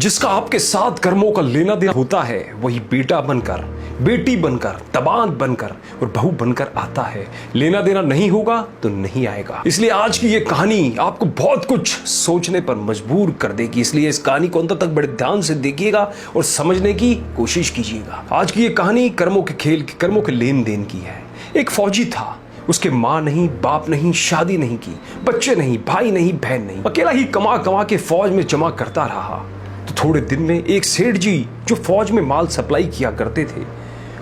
जिसका आपके साथ कर्मों का लेना देना होता है वही बेटा बनकर, बेटी बनकर, दामाद बनकर और बहू बनकर आता है। लेना देना नहीं होगा तो नहीं आएगा। इसलिए आज की ये कहानी आपको बहुत कुछ सोचने पर मजबूर कर देगी। इसलिए इस कहानी को अंत तक बड़े ध्यान से देखिएगा और समझने की कोशिश कीजिएगा। आज की ये कहानी कर्मों के खेल की, कर्मों के लेन देन की है। एक फौजी था, उसके माँ नहीं, बाप नहीं, शादी नहीं की, बच्चे नहीं, भाई नहीं, बहन नहीं, अकेला ही कमा कमा के फौज में जमा करता रहा। तो थोड़े दिन में एक सेठ जी जो फौज में माल सप्लाई किया करते थे,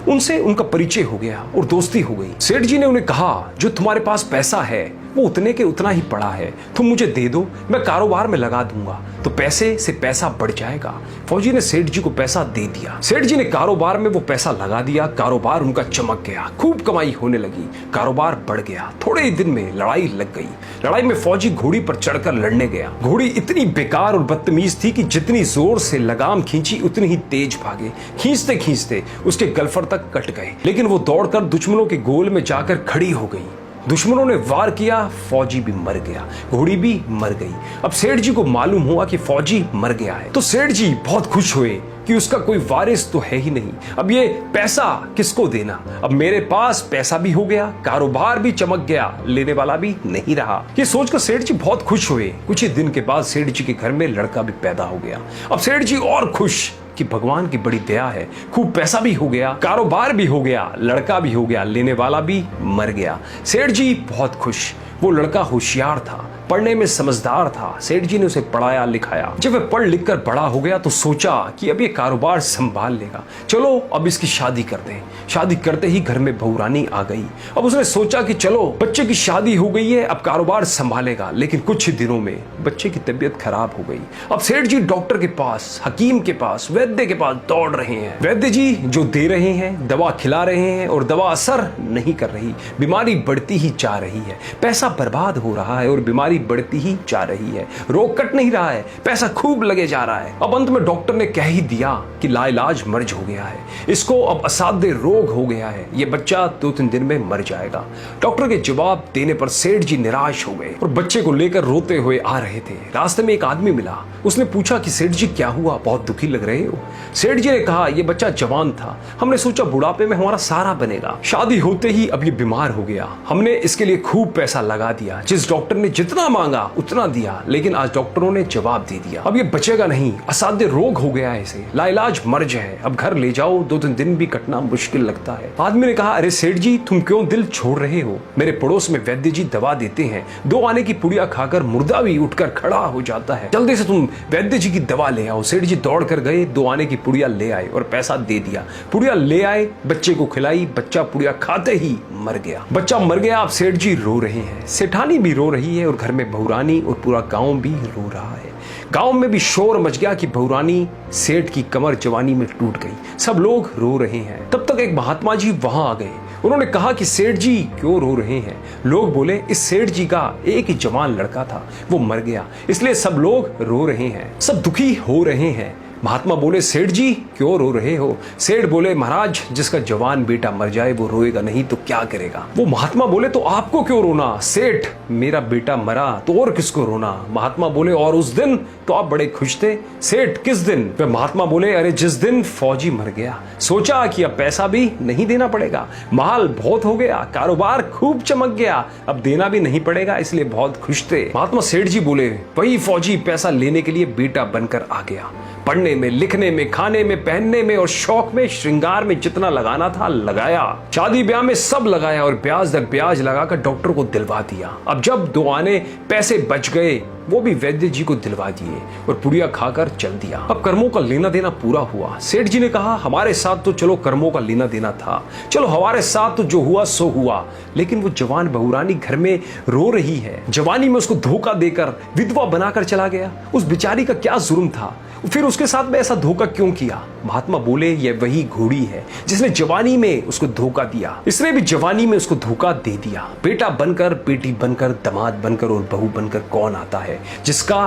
उनसे उनका परिचय हो गया और दोस्ती हो गई। सेठ जी ने उन्हें कहा, जो तुम्हारे पास पैसा है वो उतने के उतना ही पड़ा है, तुम मुझे दे दो, मैं कारोबार में लगा दूंगा तो पैसे से पैसा बढ़ जाएगा। फौजी ने सेठ जी को पैसा दे दिया। सेठ जी ने कारोबार में वो पैसा लगा दिया। कारोबार उनका चमक गया, खूब कमाई होने लगी, कारोबार बढ़ गया। थोड़े ही दिन में लड़ाई लग गई। लड़ाई में फौजी घोड़ी पर चढ़कर लड़ने गया। घोड़ी इतनी बेकार और बदतमीज थी कि जितनी जोर से लगाम खींची उतनी ही तेज भागे। खींचते खींचते उसके गलफर तक कट गए, लेकिन वो दौड़कर दुश्मनों के गोल में जाकर खड़ी हो गई। दुश्मनों ने वार किया, फौजी भी मर गया, घोड़ी भी मर गई। अब सेठ जी को मालूम हुआ कि फौजी मर गया है, तो सेठ जी बहुत खुश हुए कि उसका कोई वारिस तो है ही नहीं। अब ये पैसा किसको देना? अब मेरे पास पैसा भी हो गया, कारोबार भी चमक गया, लेने वाला भी नहीं रहा। ये सोचकर सेठ जी बहुत खुश हुए। कुछ ही दिन के बाद सेठ जी के घर में लड़का भी पैदा हो गया। अब सेठ जी और खुश कि भगवान की बड़ी दया है, खूब पैसा भी हो गया, कारोबार भी हो गया, लड़का भी हो गया, लेने वाला भी मर गया। सेठ जी बहुत खुश। वो लड़का होशियार था, पढ़ने में समझदार था। सेठ जी ने उसे पढ़ाया लिखाया। जब वह पढ़ लिख कर बड़ा हो गया तो सोचा कि अब ये कारोबार संभाल लेगा, चलो अब इसकी शादी कर दें। शादी करते ही घर में बहू रानी आ गई। अब उसने सोचा कि चलो बच्चे की शादी हो गई है, अब कारोबार संभालेगा। लेकिन कुछ ही दिनों में बच्चे की तबीयत खराब हो गई। अब सेठ जी डॉक्टर के पास, हकीम के पास, वैद्य के पास दौड़ रहे हैं। वैद्य जी जो दे रहे हैं, दवा खिला रहे हैं और दवा असर नहीं कर रही, बीमारी बढ़ती ही जा रही है, पैसा बर्बाद हो रहा है और बीमारी बढ़ती ही जा रही है, रोग कट नहीं रहा है, पैसा खूब लगे जा रहा है। अब अंत में डॉक्टर ने कह ही दिया कि लाइलाज मर्ज हो गया है, इसको अब असाध्य रोग हो गया है, ये बच्चा 2-3 दिन में मर जाएगा। डॉक्टर के जवाब देने पर सेठ जी निराश हो गए और बच्चे को लेकर रोते हुए आ रहे थे। रास्ते में एक आदमी मिला। उसने पूछा कि सेठ जी क्या हुआ, बहुत दुखी लग रहे हो? सेठ जी ने कहा, ये बच्चा जवान था, हमने सोचा बुढ़ापे में हमारा सहारा बनेगा, शादी होते ही अब ये बीमार हो गया, हमने इसके लिए खूब पैसा लगा दिया, जिस डॉक्टर ने जितना मांगा उतना दिया, लेकिन आज डॉक्टरों ने जवाब दे दिया, अब ये बचेगा नहीं, असाध्य रोग हो गया है, इसे लाइलाज मर्ज है, अब घर ले जाओ, 2-3 दिन भी कटना मुश्किल लगता है। आदमी ने कहा, अरे सेठ जी तुम क्यों दिल छोड़ रहे हो? मेरे पड़ोस में वैद्य जी दवा देते हैं, 2 आने की पुड़िया खाकर मुर्दा भी उठकर खड़ा हो जाता है, जल्दी से तुम वैद्य जी की दवा ले आओ। सेठ जी दौड़ कर गए, 2 आने की पुड़िया ले आए और पैसा दे दिया। पुड़िया ले आए, बच्चे को खिलाई, बच्चा पुड़िया खाते ही मर गया। बच्चा मर गया। अब सेठ जी रो रहे हैं, सेठानी भी रो रही है और घर में बहुरानी और पूरा गांव भी रो रहा है। गांव में भी शोर मच गया कि बहुरानी सेठ की कमर जवानी में टूट गई। सब लोग रो रहे हैं। तब तक एक महात्मा जी वहां आ गए। उन्होंने कहा कि सेठ जी क्यों रो रहे हैं? लोग बोले, इस सेठ जी का एक ही जवान लड़का था, वो मर गया, इसलिए सब लोग रो रहे हैं, सब दुखी हो रहे हैं। महात्मा बोले, सेठ जी क्यों रो रहे हो? सेठ बोले, महाराज जिसका जवान बेटा मर जाए वो रोएगा नहीं तो क्या करेगा? वो महात्मा बोले, तो आपको क्यों रोना? सेठ मेरा बेटा मरा तो और किसको रोना? महात्मा बोले, और उस दिन तो आप बड़े खुश थे। सेठ किस दिन? वे महात्मा बोले, अरे जिस दिन फौजी मर गया, सोचा कि अब पैसा भी नहीं देना पड़ेगा, माल बहुत हो गया, कारोबार खूब चमक गया, अब देना भी नहीं पड़ेगा, इसलिए बहुत खुश थे। महात्मा सेठ जी बोले, वही फौजी पैसा लेने के लिए बेटा बनकर आ गया, पढ़ने में, लिखने में, खाने में, पहनने में और शौक में, श्रृंगार में जितना लगाना था लगाया, शादी ब्याह में सब लगाया और ब्याज दर ब्याज लगाकर डॉक्टर को दिलवा दिया। अब जब 2 आने पैसे बच गए वो भी वैद्य जी को दिलवा दिए और पुड़िया खाकर चल दिया। अब कर्मों का लेना देना पूरा हुआ। सेठ जी ने कहा, हमारे साथ तो चलो कर्मों का लेना देना था, चलो हमारे साथ तो जो हुआ सो हुआ, लेकिन वो जवान बहुरानी घर में रो रही है, जवानी में उसको धोखा देकर विधवा बनाकर चला गया, उस बेचारी का क्या जुर्म था? फिर उसके साथ में ऐसा धोखा क्यों किया? महात्मा बोले, ये वही घोड़ी है जिसने जवानी में उसको धोखा दिया, इसने भी जवानी में उसको धोखा दे दिया। बेटा बनकर, बेटी बनकर, दामाद बनकर और बहू बनकर कौन आता है जिसका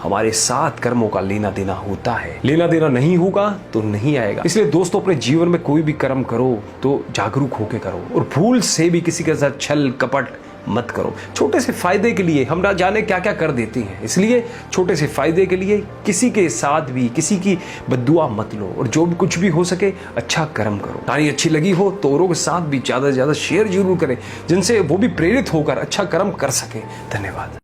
हमारे साथ कर्मों का लेना देना होता है? लेना देना नहीं होगा तो नहीं आएगा। इसलिए दोस्तों, अपने जीवन में कोई भी कर्म करो तो जागरूक होकर करो और भूल से भी किसी के साथ छल कपट मत करो। छोटे से फायदे के लिए हम ना जाने क्या क्या कर देते हैं, इसलिए छोटे से फायदे के लिए किसी के साथ भी किसी की बद्दुआ मत लो, और जो भी कुछ भी हो सके अच्छा कर्म करो। कहानी अच्छी लगी हो तो औरों के साथ भी ज़्यादा से ज़्यादा शेयर जरूर करें, जिनसे वो भी प्रेरित होकर अच्छा कर्म कर सके। धन्यवाद।